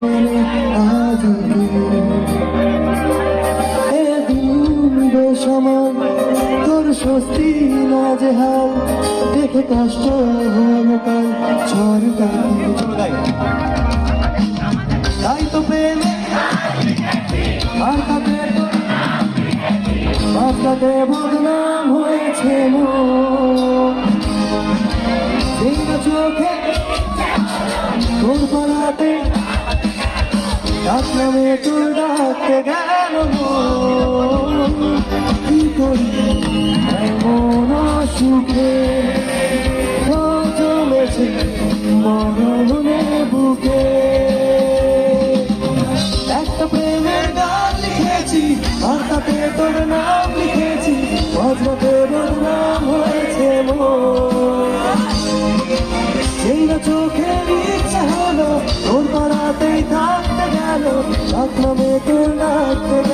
আজ এদিন বেসময় তোর স্বস্তি না যে হাল দেখে কষ্ট হল কাল ঝড়টা তাই তো প্রেমে আর কাকে বদনাম হয়েছে চোখে তোর পালাতে ডাকনামে তোর ডাকতে গেল কি করি এমন সুখে জমেছে মরণে বুকে একটা প্রেমের গান লিখেছি আর তাতে তোর নাম লিখেছি বজ্রতে বদনাম হয়েছে সেই না চোখের ইচ্ছা হলো তোর পাড়াতেই থাকতে গেল ডাকনামে তোর ডাকতে